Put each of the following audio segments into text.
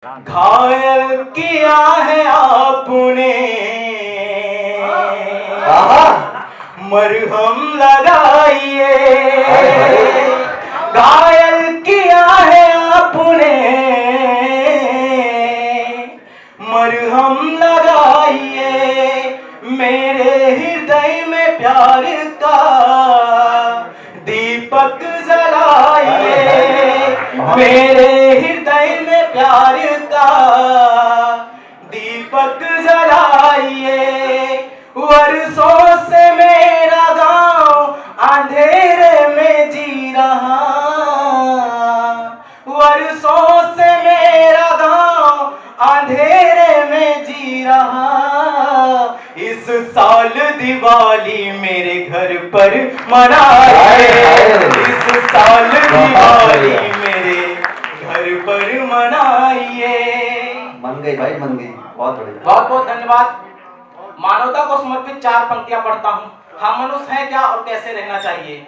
घायल किया है आपने, मरहम लगाइए। घायल किया है आपने, मरहम लगाइए। मेरे हृदय में प्यार का दीपक जलाइए। मेरे हृदय में प्यार का दीपक जलाइए। वर्षों से मेरा गांव अंधेरे में जी रहा, वर्षों से मेरा गांव अंधेरे में जी रहा। इस साल दिवाली मेरे घर पर मनाइए। इस साल दिवाली मेरे घर पर मनाइए। मन गई भाई, मन गई। बहुत बढ़िया, बहुत बहुत धन्यवाद। मानवता को समर्पित 4 पंक्तियां पढ़ता हूँ। हम मनुष्य हैं क्या और कैसे रहना चाहिए।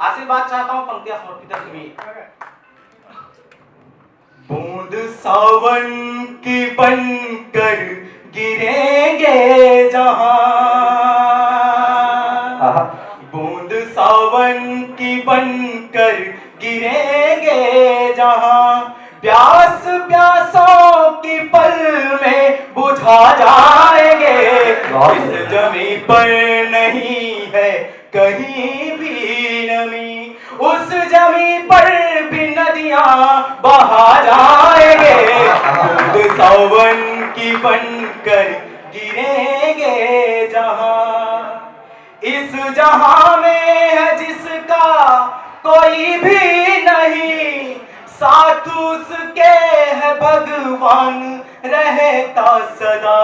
आशीर्वाद चाहता हूँ, पंक्तियां समर्पित है, सुनिए। बूंद सावन की बनकर गिरेंगे जहां, बूंद सावन की बनकर गिरेंगे जहां। प्यास प्यासों की पल में बुझा जाएंगे। इस जमीन पर नहीं है कहीं भी नमी, उस जमीन पर भी नदियां बहा जाएंगे। बूंद सावन की बनकर गिरेंगे जहां। इस जहां में है जिसका कोई भी नहीं, साथ उसके है भगवान रहता सदा।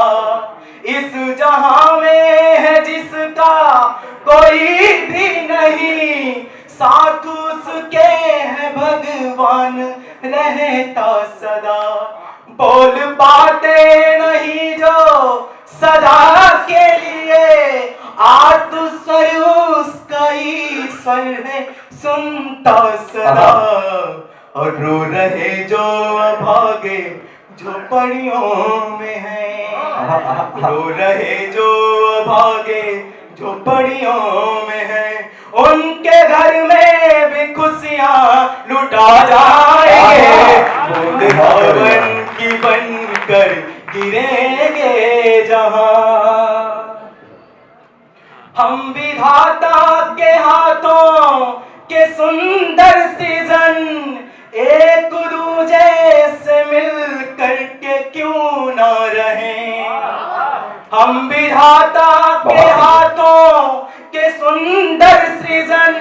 इस जहां में है जिसका कोई भी नहीं, साथ उसके है भगवान रहता सदा। बोल पाते नहीं जो सदा के लिए, आर्त स्वर उसका ईश्वर है सुनता सदा। और रो रहे जो अभागे झोपड़ियों में हैं, रो रहे जो अभागे झोपड़ियों में हैं, उनके घर में भी खुशियां लुटा जाएंगे। बूंद सावन की बनकर गिरेंगे जहां। हम विधाता के हाथों के सुंदर सृजन, एक दूजे से मिल करके क्यों ना रहें। हम विधाता के हाथों के सुंदर सृजन,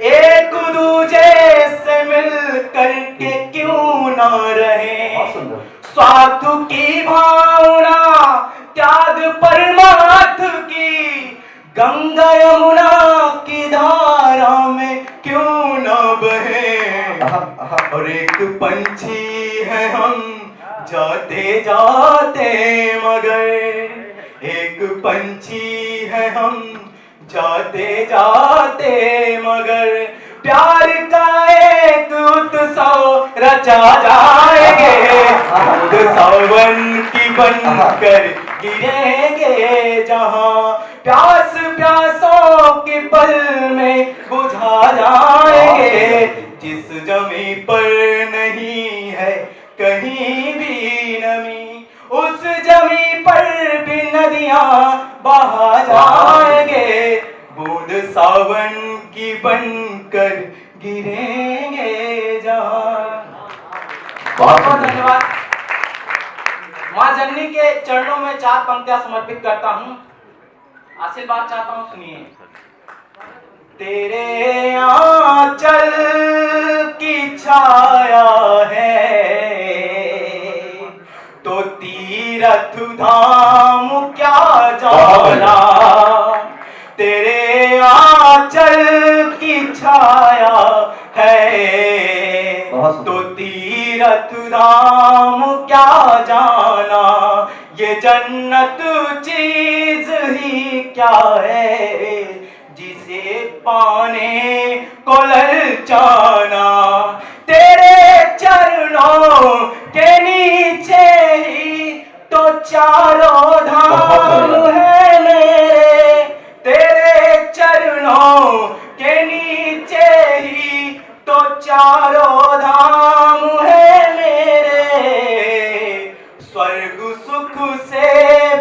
एक दूजे से मिल करके क्यों ना रहें। स्वार्थ की भावना त्याग परमार्थ की, गंगा यमुना की धारा में क्यों न बहे। और एक पंछी है हम जाते जाते मगर, एक पंछी है हम जाते जाते मगर। प्यार का एक उत्सव रचा जाएंगे। बूंद सावन की बनकर गिरेंगे जहां। प्यास प्यासों की पल में बुझा जाएंगे। जिस जमी पर नहीं है कहीं भी नमी, उस जमी पर भी नदियां बहा जाएंगे। बूंद सावन की बनकर गिरेंगे जहां। बहुत बहुत धन्यवाद। मां जननी के चरणों में 4 पंक्तियां समर्पित करता हूं। आशीर्वाद चाहता हूं, सुनिए। तेरे आंचल की छाया है तो तीरथ धाम क्या जाना। तेरे आंचल की छाया है तो तीरथ धाम क्या जाना। ये जन्नत चीज ही क्या है जिसे पाने को ललचाना। तेरे चरणों के नीचे नीचे ही तो चारों धाम है मेरे, तेरे चरणों के नीचे ही तो चारों धाम है मेरे। स्वर्ग सुख से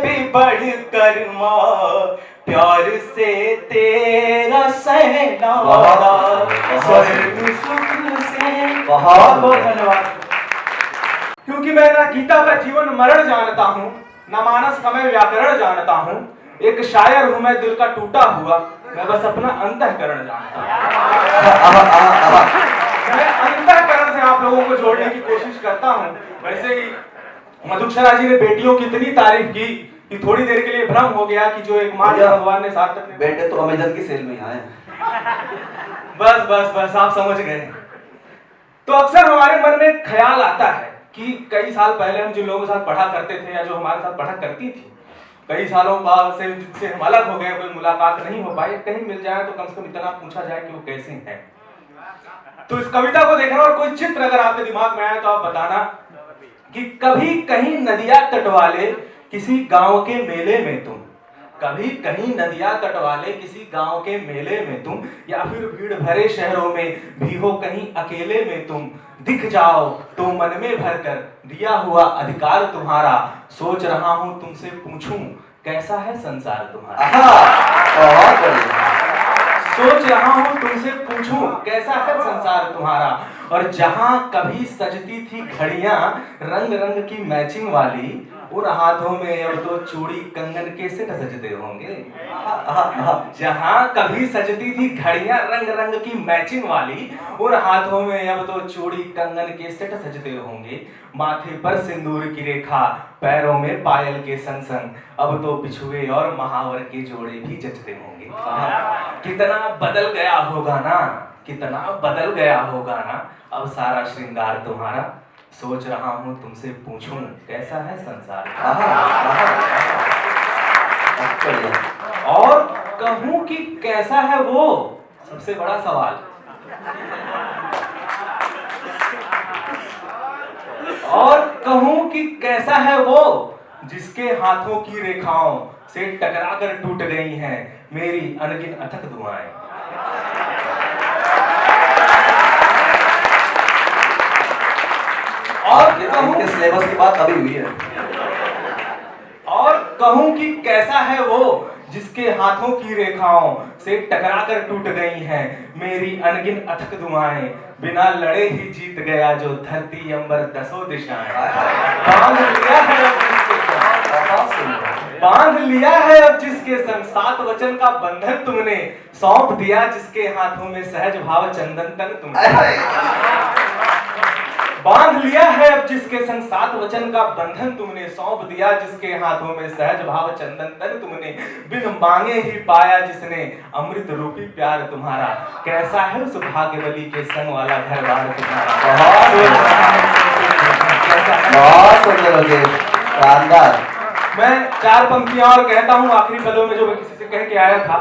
भी बढ़कर माँ प्यार से तेरा सहना, स्वर्ग सुख से। बहुत बहुत धन्यवाद। क्योंकि मैं ना गीता का जीवन मरण जानता हूँ, न मानस का मैं व्याकरण जानता हूँ, एक शायर हूँ मैं दिल का टूटा हुआ, मैं बस अपना अंतःकरण जानता हूँ। मैं अंतःकरण से आप लोगों को जोड़ने की कोशिश करता हूँ। वैसे ही मधुक्षरा जी ने बेटियों की इतनी तारीफ की कि थोड़ी देर के लिए भ्रम हो गया कि जो एक माँ भगवान ने सार्थक ने। बेटे तो अमेजन की सेल में आए। बस बस बस आप समझ गए। तो अक्सर हमारे मन में एक ख्याल आता है कि कई साल पहले हम जिन लोगों के साथ पढ़ा करते थे या जो हमारे साथ पढ़ा करती थी, कई सालों बाद से जिनसे हम अलग हो गए, कोई मुलाकात नहीं हो पाई, कहीं मिल जाए तो कम से कम इतना पूछा जाए कि वो कैसे हैं। तो इस कविता को देखना और कोई चित्र अगर आपके दिमाग में आए तो आप बताना कि कभी कहीं नदिया तट वाले किसी गांव के मेले में तुम, कभी कहीं नदिया तट वाले किसी गांव के मेले में तुम, या फिर भीड़ भरे शहरों में भी हो कहीं अकेले में तुम, दिख जाओ तो मन में भरकर दिया हुआ अधिकार तुम्हारा, सोच रहा हूं तुमसे पूछूं कैसा है संसार तुम्हारा। बहुत बढ़िया। सोच रहा हूं तुमसे पूछूं कैसा है संसार तुम्हारा। और जहां कभी सजती थी घड़ियां रंग रंग की मैचिंग वाली, उन हाथों में अब तो चूड़ी कंगन के सेट सजते होंगे। जहां कभी सजती थी घड़ियां रंग रंग की मैचिंग वाली, उन हाथों में अब तो चूड़ी कंगन के सेट सजते होंगे। माथे पर सिंदूर की रेखा, पैरों में पायल के संग संग, अब तो बिछुए और महावर के जोड़े भी जचते होंगे। कितना बदल गया होगा ना, कितना बदल गया होगा ना अब सारा श्रृंगार तुम्हारा, सोच रहा हूं तुमसे पूछूं कैसा है संसार। और कहूं कि कैसा है वो, सबसे बड़ा सवाल। और कहूं कि कैसा है वो जिसके हाथों की रेखाओं से टकराकर टूट गई हैं मेरी अनगिन अथक दुआएं। और इनके सिलेबस की बात अभी हुई है। और कहूं कि कैसा है वो जिसके हाथों की रेखाओं से टकराकर टूट गई हैं मेरी अनगिन अथक दुआएं, बिना लड़े ही जीत गया जो धरती अंबर दसों दिशाएं। बांध लिया है अब जिसके संग, बांध लिया है अब जिसके संग, 7 वचन का बंधन तुमने सौंप दिया जिसके हाथों में सहज भाव चंदन तन तुमने। बांध लिया है अब जिसके संग 7 वचन का बंधन तुमने सौंप दिया जिसके हाथों में सहज भाव चंदन तन तुमने, बिन मांगे ही पाया जिसने अमृत रूपी प्यार तुम्हारा, कैसा है उस भाग्यवली के संग वाला घर बार तुम्हारा। बहुत सुंदर हो गए, शानदार। मैं 4 पंक्तियां और कहता हूं आखिरी पदों में, जो मैं किसी से कह के आया था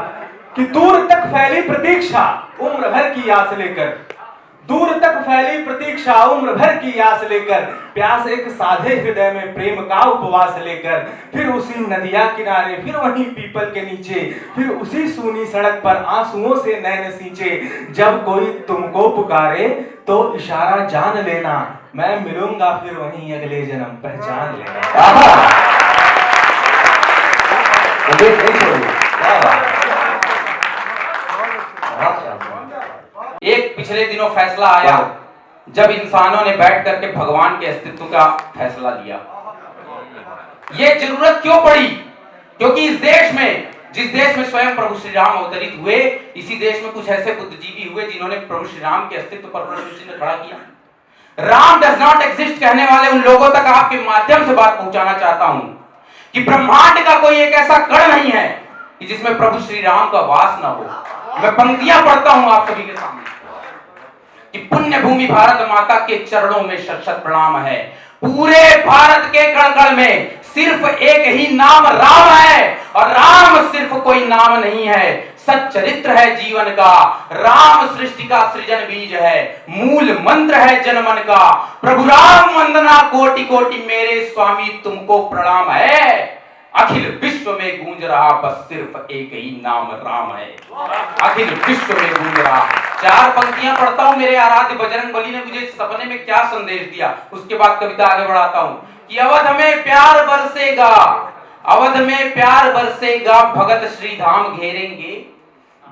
कि दूर तक फैली प्रतीक्षा उम्र भर की आस लेकर, दूर तक फैली प्रतीक्षा उम्र भर की आस लेकर, प्यास एक साधे हृदय में प्रेम का उपवास लेकर, फिर उसी नदिया किनारे, फिर वहीं पीपल के नीचे, फिर उसी सूनी सड़क पर आंसुओं से नैन सींचे, जब कोई तुमको पुकारे तो इशारा जान लेना, मैं मिलूंगा फिर वहीं अगले जन्म पहचान लेना। एक पिछले दिनों फैसला आया जब इंसानों ने बैठ करके भगवान के अस्तित्व का फैसला लिया। ये जरूरत क्यों पड़ी? क्योंकि इस देश में, जिस देश में स्वयं प्रभु श्री राम अवतरित हुए, इसी देश में कुछ ऐसे बुद्धिजीवी हुए जिन्होंने प्रभु श्री राम के अस्तित्व पर प्रश्न चिन्ह खड़ा किया। राम डज नॉट एग्जिस्ट कहने वाले उन लोगों तक आपके माध्यम से बात पहुंचाना चाहता हूं कि ब्रह्मांड का कोई एक ऐसा कण नहीं है कि जिसमें प्रभु श्री राम का वास न हो। मैं पंक्तियां पढ़ता हूं आप सभी के सामने कि पुण्य भूमि भारत माता के चरणों में शत शत प्रणाम है। पूरे भारत के कण कण में सिर्फ एक ही नाम राम है, और राम सिर्फ कोई नाम नहीं है, सच्चरित्र है जीवन का, राम सृष्टि का सृजन बीज है, मूल मंत्र है जनमन का, प्रभु राम वंदना कोटि कोटि मेरे स्वामी तुमको प्रणाम है, अखिल विश्व में गूंज रहा बस सिर्फ एक ही नाम राम है, अखिल विश्व में गूंज रहा। 4 पंक्तियां पढ़ता हूं। मेरे आराध्य बजरंगबली ने मुझे सपने में क्या संदेश दिया, उसके बाद कविता आगे बढ़ाता हूं कि अवध में प्यार बरसेगा, अवध में प्यार बरसेगा, भगत श्री धाम घेरेंगे,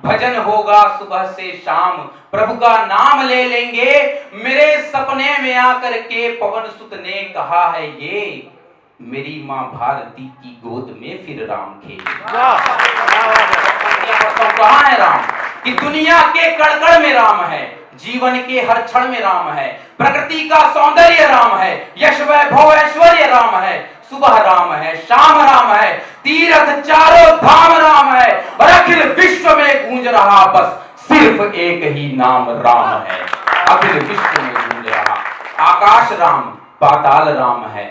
भजन होगा सुबह से शाम, प्रभु का नाम ले लेंगे, मेरे सपने में आकर के पवन सुत ने कहा है ये, मेरी मां भारती की गोद में फिर राम खेले। कहां है राम? कि दुनिया के कण-कण में राम है, जीवन के हर क्षण में राम है, प्रकृति का सौंदर्य राम है, यश वैभव ऐश्वर्य राम है, सुबह राम है, शाम राम है, तीर्थ चारों धाम राम है, और अखिल विश्व में गूंज रहा बस सिर्फ एक ही नाम राम है, अखिल विश्व में गूंज रहा। आकाश राम, पाताल राम है,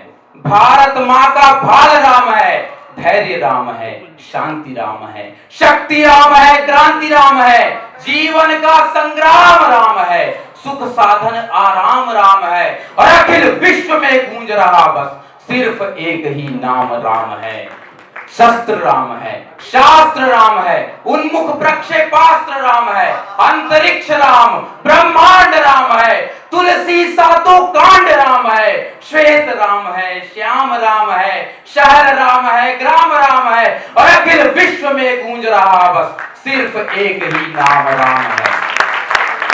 भारत माँ का भाल राम है, धैर्य राम है, शांति राम है, शक्ति राम है, क्रांति राम है, जीवन का संग्राम राम है, सुख साधन आराम राम है, और अखिल विश्व में गूंज रहा बस सिर्फ एक ही नाम राम है। शस्त्र राम है, शास्त्र राम है, उन्मुख प्रक्षेपास्त्र राम है, अंतरिक्ष राम, ब्रह्मांड राम है, तुलसी सातों कांड राम है, श्वेत राम है, श्याम राम है, शहर राम है, ग्राम राम है, और अखिल विश्व में गूंज रहा बस सिर्फ एक ही नाम राम है।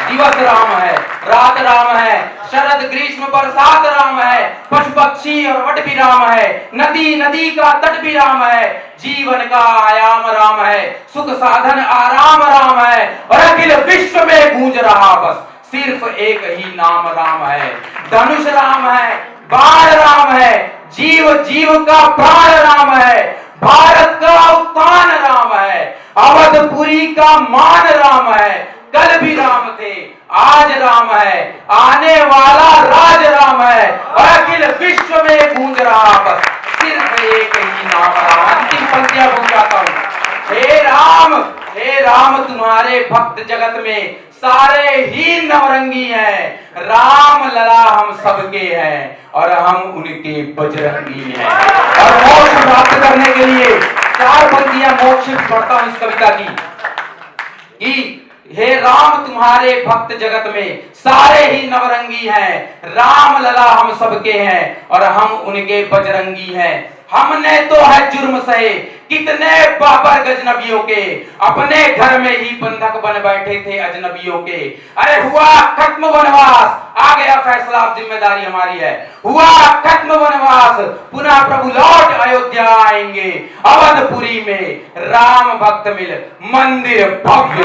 दिवस राम है, रात राम है, शरद ग्रीष्म बरसात राम है, पशु पक्षी और वट भी राम है, नदी नदी का तट भी राम है, जीवन का आयाम राम है, सुख साधन आराम राम है, और अखिल विश्व में गूंज रहा बस सिर्फ एक ही नाम राम है। धनुष राम है, बाण राम है, जीव जीव का प्राण राम है, भारत का उत्थान राम है, अवधपुरी का मान राम है, कल भी राम थे, आज राम है, आने वाला राज राम है, और अखिल विश्व में गूंज रहा बस सिर्फ एक ही नाम राम। अंतिम पंक्तियां बोल जाता हूं। हे राम तुम्हारे भक्त जगत में सारे ही नवरंगी हैं, राम लला हम सबके हैं, और हम उनके बजरंगी हैं। और मोक्ष प्राप्त करने के लिए 4 पंक्तियां मोक्ष पढ़ता हूं इस कविता की। हे राम तुम्हारे भक्त जगत में सारे ही नवरंगी हैं, राम लला हम सबके हैं, और हम उनके बजरंगी हैं। हमने तो है जुर्म सहे कितने बाबर गजनबियों के, अपने घर में ही बंधक बन बैठे थे अजनबियों के। अरे हुआ खत्म वनवास, आ गया फैसला, अब जिम्मेदारी हमारी है। हुआ खत्म वनवास, पुनः प्रभु लौट अयोध्या आएंगे, अवधपुरी में राम भक्त मिल मंदिर भव्य